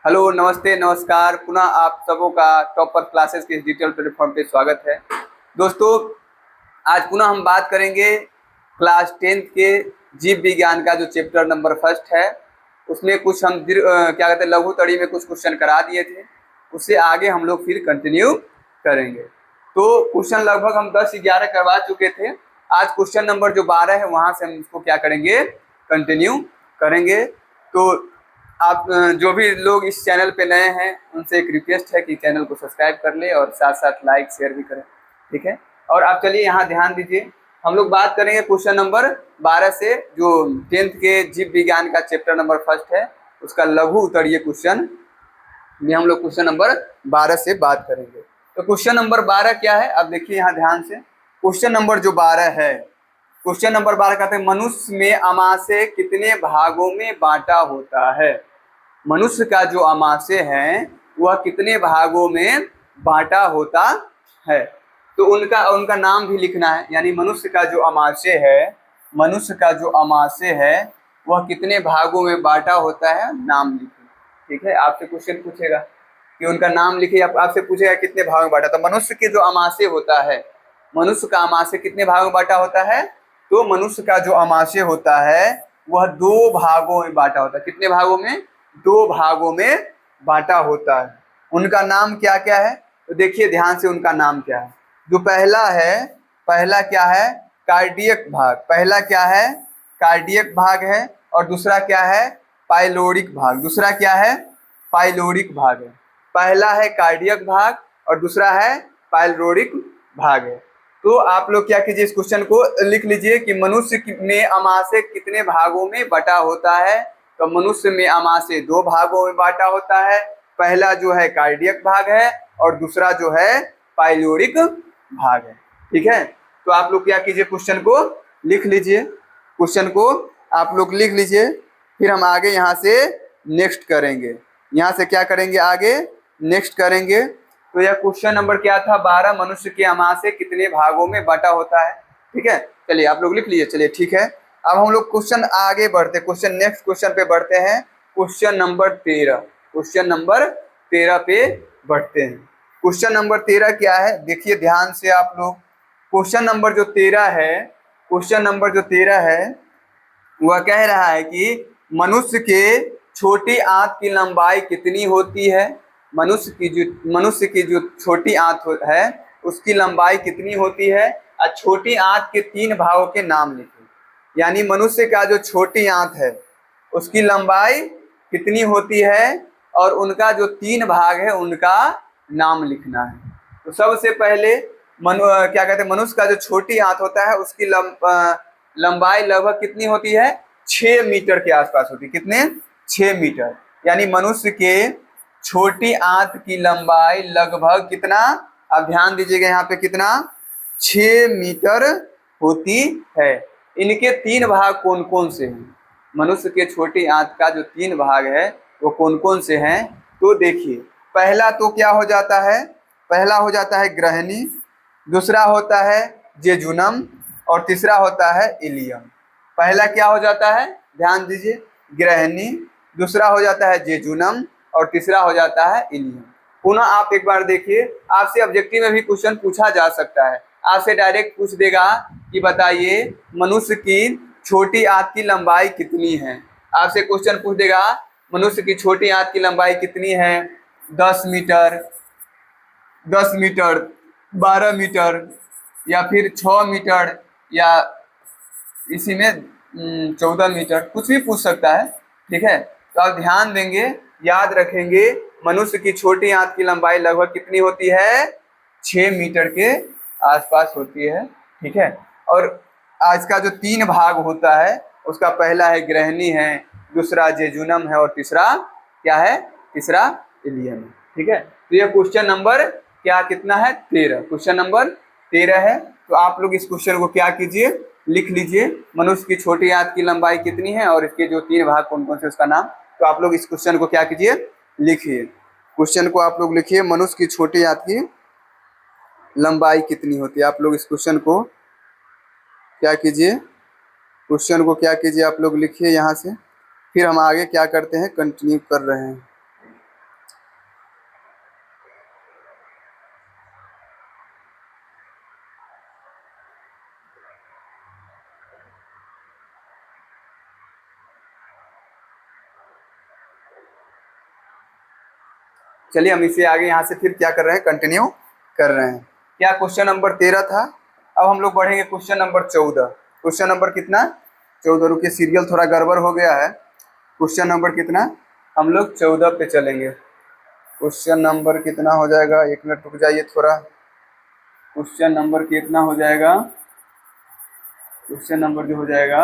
Hello, नमस्ते, नमस्कार। पुनः आप सबों का टॉपर क्लासेस के इस डिजिटल प्लेटफॉर्म पे स्वागत है। दोस्तों, आज पुनः हम बात करेंगे क्लास 10th के जीव विज्ञान का जो चैप्टर नंबर फर्स्ट है। उसमें कुछ हम क्या कहते हैं, लघु तड़ी में कुछ क्वेश्चन करा दिए थे। उससे आगे हम लोग फिर कंटिन्यू करेंगे। तो क्वेश्चन लगभग हम 10-11 करवा चुके थे। आज क्वेश्चन नंबर जो 12 है वहाँ से हम इसको क्या करेंगे, कंटिन्यू करेंगे। तो आप जो भी लोग इस चैनल पे नए हैं उनसे एक रिक्वेस्ट है कि चैनल को सब्सक्राइब कर ले और साथ साथ लाइक शेयर भी करें, ठीक है। और आप चलिए यहाँ ध्यान दीजिए, हम लोग बात करेंगे क्वेश्चन नंबर 12 से, जो 10th के जीव विज्ञान का चैप्टर नंबर फर्स्ट है, उसका लघु उत्तरीय क्वेश्चन में हम लोग क्वेश्चन नंबर 12 से बात करेंगे। तो क्वेश्चन नंबर 12 क्या है, अब देखिए यहाँ ध्यान से। क्वेश्चन नंबर जो 12 है, क्वेश्चन नंबर 12 कहते हैं मनुष्य में आमाशय कितने भागों में बांटा होता है। मनुष्य का जो आमाशय है वह कितने भागों में बांटा होता है। तो उनका नाम भी लिखना है, यानी मनुष्य का जो आमाशय है, मनुष्य का जो आमाशय है वह कितने भागों में बांटा होता है, नाम लिखिए, ठीक है। आपसे क्वेश्चन पूछेगा कि उनका नाम लिखिए, आपसे पूछेगा कितने भागों में बांटा। तो मनुष्य के जो आमाशय होता है, मनुष्य का आमाशय कितने भागों में बांटा होता है। तो मनुष्य का जो आमाशय होता है वह 2 भागों में बांटा होता है। कितने भागों में, 2 भागों में बांटा होता है। उनका नाम क्या क्या है, तो देखिए ध्यान से, उनका नाम क्या है। जो पहला है, पहला क्या है, कार्डियक भाग। पहला क्या है, कार्डियक भाग है। और दूसरा क्या है, पाइलोरिक भाग। दूसरा क्या है, पाइलोरिक भाग है। पहला है कार्डियक भाग और दूसरा है पाइलोरिक भाग है। तो आप लोग क्या कीजिए, इस क्वेश्चन को लिख लीजिए कि मनुष्य में आमाशय कितने भागों में बटा होता है। तो मनुष्य में आमाशय 2 भागों में बांटा होता है। पहला जो है कार्डियक भाग है और दूसरा जो है पाइलोरिक भाग है, ठीक है। तो आप लोग क्या कीजिए, क्वेश्चन को लिख लीजिए, क्वेश्चन को आप लोग लिख लीजिए। फिर हम आगे यहाँ से नेक्स्ट करेंगे, यहाँ से क्या करेंगे, आगे नेक्स्ट करेंगे। तो यह क्वेश्चन नंबर क्या था, 12, मनुष्य के आमाशय कितने भागों में बटा होता है, ठीक है। चलिए आप लोग लिख लीजिए, चलिए ठीक है। अब हम लोग क्वेश्चन आगे बढ़ते, क्वेश्चन नेक्स्ट क्वेश्चन पे बढ़ते हैं। क्वेश्चन नंबर 13, क्वेश्चन नंबर 13 पे बढ़ते हैं। क्वेश्चन नंबर 13 क्या है, देखिए ध्यान से आप लोग। क्वेश्चन नंबर जो 13 है, क्वेश्चन नंबर जो 13 है वह कह रहा है कि मनुष्य के छोटी आंत की लंबाई कितनी होती है। मनुष्य की जो छोटी आंत है उसकी लंबाई कितनी होती है। और छोटी आंत के 3 भागों के नाम लिखिए। यानी मनुष्य का जो छोटी आंत है उसकी लंबाई कितनी होती है और उनका जो 3 भाग है उनका नाम लिखना है। तो सबसे पहले क्या कहते हैं, मनुष्य का जो छोटी आंत होता है उसकी लंबाई लगभग कितनी होती है, 6 मीटर के आसपास होती है। कितने, 6 मीटर। यानी मनुष्य के छोटी आंत की लंबाई लगभग कितना, आप ध्यान दीजिएगा यहाँ पे, कितना, 6 मीटर होती है। इनके 3 भाग कौन कौन से हैं, मनुष्य के छोटी आंत का जो 3 भाग है वो कौन कौन से हैं। तो देखिए, पहला तो क्या हो जाता है, पहला हो जाता है ग्रहणी, दूसरा होता है जेजुनम और तीसरा होता है इलियम। पहला क्या हो जाता है, ध्यान दीजिए, ग्रहणी, दूसरा हो जाता है जेजुनम और तीसरा हो जाता है इलियम। पुनः आप एक बार देखिए, आपसे ऑब्जेक्टिव में भी क्वेश्चन पूछा जा सकता है। आपसे डायरेक्ट पूछ देगा कि बताइए मनुष्य की छोटी आंत की लंबाई कितनी है। आपसे क्वेश्चन पूछ देगा मनुष्य की छोटी आंत की लंबाई कितनी है, 10 मीटर, 10 मीटर, 12 मीटर या फिर 6 मीटर या इसी में 14 मीटर, कुछ भी पूछ सकता है, ठीक है। तो आप ध्यान देंगे, याद रखेंगे, मनुष्य की छोटी आंत की लंबाई लगभग कितनी होती है, 6 मीटर के आसपास होती है, ठीक है। और आज का जो 3 भाग होता है उसका पहला है ग्रहणी है, दूसरा जेजुनम है और तीसरा क्या है, तीसरा इलियम है, ठीक है। तो यह क्वेश्चन नंबर क्या कितना है, 13, क्वेश्चन नंबर 13 है। तो आप लोग इस क्वेश्चन को क्या कीजिए, लिख लीजिए, मनुष्य की छोटी आंत की लंबाई कितनी है और इसके जो 3 भाग कौन कौन से उसका नाम। तो आप लोग इस क्वेश्चन को क्या कीजिए, लिखिए, क्वेश्चन को आप लोग लिखिए, मनुष्य की छोटी आंत की लंबाई कितनी होती है। आप लोग इस क्वेश्चन को क्या कीजिए, क्वेश्चन को क्या कीजिए, आप लोग लिखिए यहाँ से। फिर हम आगे क्या करते हैं, कंटिन्यू कर रहे हैं। चलिए हम इसे आगे यहाँ से फिर क्या कर रहे हैं, कंटिन्यू कर रहे हैं। क्या क्वेश्चन नंबर 13 था। अब हम लोग बढ़ेंगे क्वेश्चन नंबर 14। क्वेश्चन नंबर कितना, 14। रुकिए सीरियल थोड़ा गड़बड़ हो गया है। क्वेश्चन नंबर कितना, हम लोग 14 पे चलेंगे। क्वेश्चन नंबर कितना हो जाएगा, 1 मिनट रुक जाइए थोड़ा। क्वेश्चन नंबर कितना हो जाएगा, क्वेश्चन नंबर जो हो जाएगा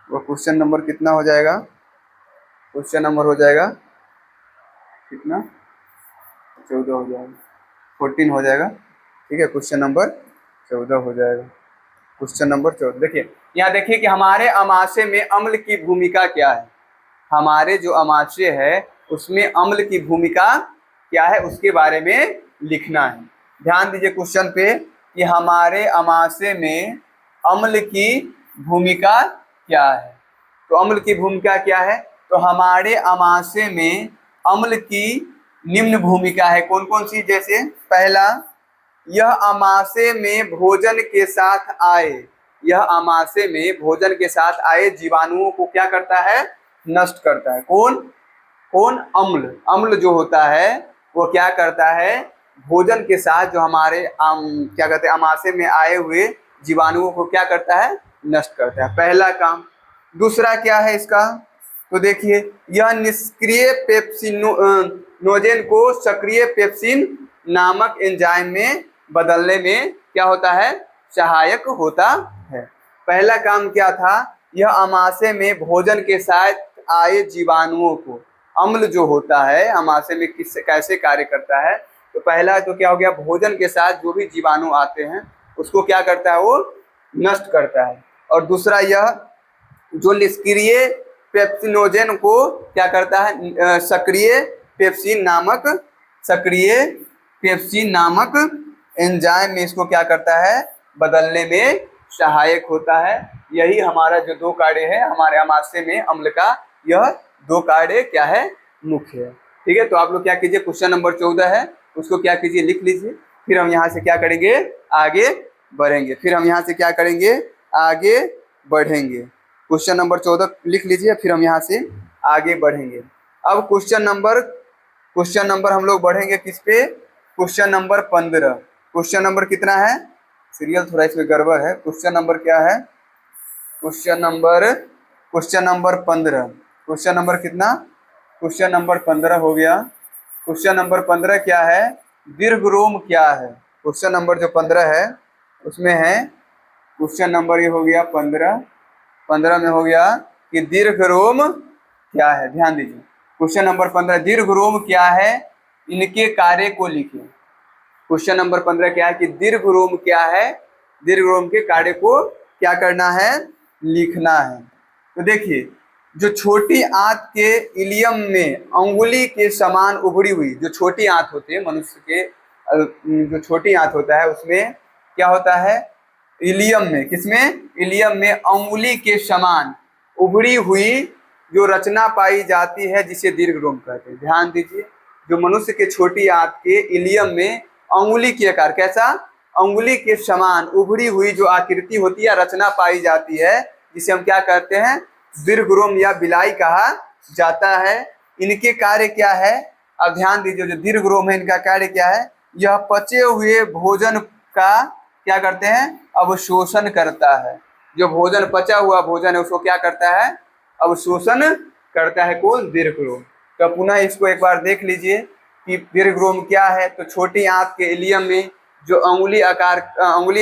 वो क्वेश्चन नंबर कितना हो जाएगा, क्वेश्चन नंबर हो जाएगा कितना, 14 हो जाएगा, 14 हो जाएगा। ठीक है, क्वेश्चन नंबर 14 हो जाएगा। क्वेश्चन नंबर 14 देखिए, यहाँ देखिए कि हमारे अमाशय में अम्ल की भूमिका क्या है। हमारे जो अमाशय है उसमें अम्ल की भूमिका क्या है, उसके बारे में लिखना है। ध्यान दीजिए क्वेश्चन पे कि हमारे अमाशय में अम्ल की भूमिका क्या है। तो अम्ल की भूमिका क्या है, तो हमारे अमाशय में अम्ल की निम्न भूमिका है। कौन कौन सी, जैसे पहला, यह अमाशय में भोजन के साथ आए, यह अमाशय में भोजन के साथ आए जीवाणुओं को क्या करता है, नष्ट करता है। कौन कौन, अम्ल। अम्ल जो होता है वो क्या करता है, भोजन के साथ जो हमारे क्या कहते हैं अमाशय में आए हुए जीवाणुओं को क्या करता है, नष्ट करता है, पहला काम। दूसरा क्या है इसका, तो देखिए यह निष्क्रिय पेप्सिनोजेन को सक्रिय पेप्सिन नामक एंजाइम में बदलने में क्या होता है, सहायक होता है। पहला काम क्या था, यह अमाशय में भोजन के साथ आए जीवाणुओं को, अम्ल जो होता है अमाशय में किस कैसे कार्य करता है, तो पहला तो क्या हो गया, भोजन के साथ जो भी जीवाणु आते हैं उसको क्या करता है, वो नष्ट करता है। और दूसरा यह जो निष्क्रिय पेप्सिनोजेन को क्या करता है, सक्रिय पेप्सिन नामक एंजाइम में इसको क्या करता है, बदलने में सहायक होता है। यही हमारा जो दो कार्य है हमारे अमाशय में अम्ल का, यह दो कार्य क्या है, मुख्य है। ठीक है, तो आप लोग क्या कीजिए, क्वेश्चन नंबर 14 है उसको क्या कीजिए, लिख लीजिए। फिर हम यहाँ से क्या करेंगे, आगे बढ़ेंगे। फिर हम यहाँ से क्या करेंगे, आगे बढ़ेंगे। क्वेश्चन नंबर 14 लिख लीजिए, फिर हम यहाँ से आगे बढ़ेंगे। अब क्वेश्चन नंबर हम लोग बढ़ेंगे किस पे, क्वेश्चन नंबर 15। क्वेश्चन नंबर कितना है, सीरियल थोड़ा इसमें गड़बड़ है। क्वेश्चन नंबर क्या है, क्वेश्चन नंबर 15। क्वेश्चन नंबर कितना, क्वेश्चन नंबर 15 हो गया। क्वेश्चन नंबर 15 क्या है, दीर्घरोम क्या है। क्वेश्चन नंबर जो 15 है उसमें है, क्वेश्चन नंबर ये हो गया 15 में हो गया कि दीर्घरोम क्या है। ध्यान दीजिए, क्वेश्चन नंबर 15 दीर्घरोम क्या है, इनके कार्य को लिखिए। क्वेश्चन नंबर 15 क्या है कि दीर्घरोम क्या है, दीर्घरोम के कार्य को क्या करना है, लिखना है। तो देखिए, जो छोटी आंत के इलियम में अंगुली के समान उभरी हुई, जो छोटी आंत होती है मनुष्य के, जो छोटी आंत होता है उसमें क्या होता है, इलियम में, किसमें, इलियम में अंगुली के समान उभरी हुई जो रचना पाई जाती है जिसे दीर्घरोम कहते हैं। ध्यान दीजिए, जो मनुष्य के छोटी आंत के इलियम में अंगुली के आकार, कैसा, अंगुली के समान उभरी हुई जो आकृति होती है, रचना पाई जाती है, जिसे हम क्या कहते हैं, दीर्घरोम या बिलाई कहा जाता है। इनके कार्य क्या है, अब ध्यान दीजिए, जो दीर्घरोम है इनका कार्य क्या है, यह पचे हुए भोजन का क्या करते हैं, अवशोषण करता है। जो भोजन, पचा हुआ भोजन है उसको क्या करता है, अवशोषण करता है। कौन, दीर्घरोम। तो पुनः इसको एक बार देख लीजिए कि दीर्घरोम क्या है, तो छोटी आंत के इलियम में जो अंगुली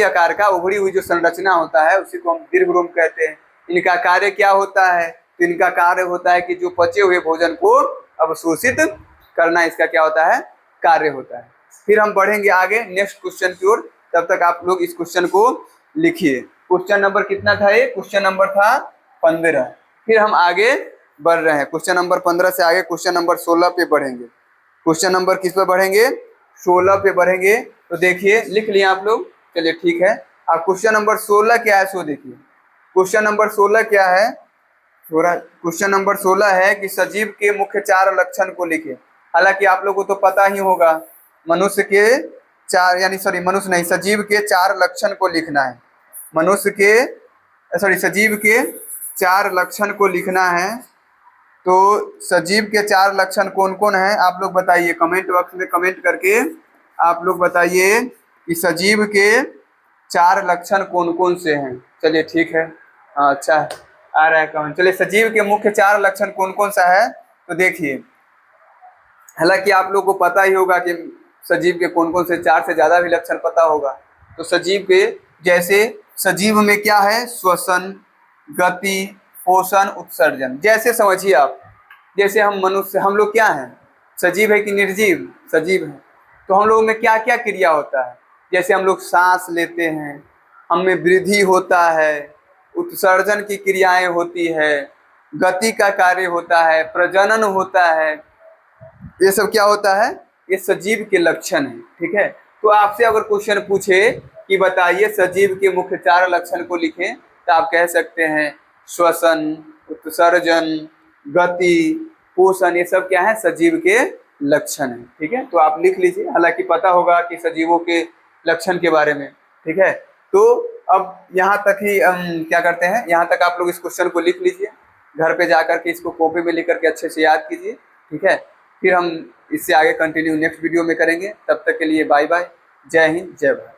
आकार का उभरी हुई जो संरचना होता है उसी को हम दीर्घरोम कहते हैं। इनका कार्य क्या होता है, तो इनका कार्य होता है कि जो पचे हुए भोजन को अवशोषित करना, इसका क्या होता है, कार्य होता है। फिर हम बढ़ेंगे आगे नेक्स्ट क्वेश्चन की ओर, तब तक आप लोग इस क्वेश्चन को लिखिए। क्वेश्चन नंबर कितना था ये, क्वेश्चन नंबर था 15। फिर हम आगे बढ़ रहे हैं, क्वेश्चन नंबर 15 से आगे क्वेश्चन नंबर 16 पे बढ़ेंगे। क्वेश्चन नंबर किस पे बढ़ेंगे, 16 पे बढ़ेंगे। तो देखिए, लिख लिया आप लोग, चलिए ठीक है। अब क्वेश्चन नंबर 16 क्या है सो देखिए, क्वेश्चन नंबर 16 क्या है, थोड़ा क्वेश्चन नंबर 16 है कि सजीव के मुख्य 4 लक्षण को लिखे। हालांकि आप लोगों को तो पता ही होगा, मनुष्य के 4 यानी मनुष्य नहीं, सजीव के 4 लक्षण को लिखना है। मनुष्य के सजीव के 4 लक्षण को लिखना है। तो सजीव के 4 लक्षण कौन कौन हैं आप लोग बताइए, कमेंट बॉक्स में कमेंट करके आप लोग बताइए कि सजीव के 4 लक्षण कौन कौन से हैं। चलिए ठीक है, हाँ अच्छा है, आ रहा है कमेंट। चलिए सजीव के मुख्य 4 लक्षण कौन कौन सा है, तो देखिए, हालांकि आप लोग को पता ही होगा कि सजीव के कौन कौन से 4 से ज्यादा भी लक्षण पता होगा। तो सजीव के जैसे सजीव में क्या है, श्वसन, गति, पोषण, उत्सर्जन। जैसे समझिए आप, जैसे हम मनुष्य, हम लोग क्या हैं, सजीव है कि निर्जीव, सजीव है। तो हम लोग में क्या क्या क्रिया होता है, जैसे हम लोग सांस लेते हैं, हमें वृद्धि होता है, उत्सर्जन की क्रियाएं होती है, गति का कार्य होता है, प्रजनन होता है, ये सब क्या होता है, ये सजीव के लक्षण है। ठीक है, तो आपसे अगर क्वेश्चन पूछे कि बताइए सजीव के मुख्य 4 लक्षण को लिखें, तो आप कह सकते हैं श्वसन, उत्सर्जन, गति, पोषण, ये सब क्या है, सजीव के लक्षण है। ठीक है, तो आप लिख लीजिए, हालांकि पता होगा कि सजीवों के लक्षण के बारे में। ठीक है, तो अब यहाँ तक ही क्या करते हैं, यहाँ तक आप लोग इस क्वेश्चन को लिख लीजिए, घर पे जाकर के इसको कॉपी में लिख करके अच्छे से याद कीजिए। ठीक है, फिर हम इससे आगे कंटिन्यू नेक्स्ट वीडियो में करेंगे। तब तक के लिए बाय बाय, जय हिंद, जय भारत।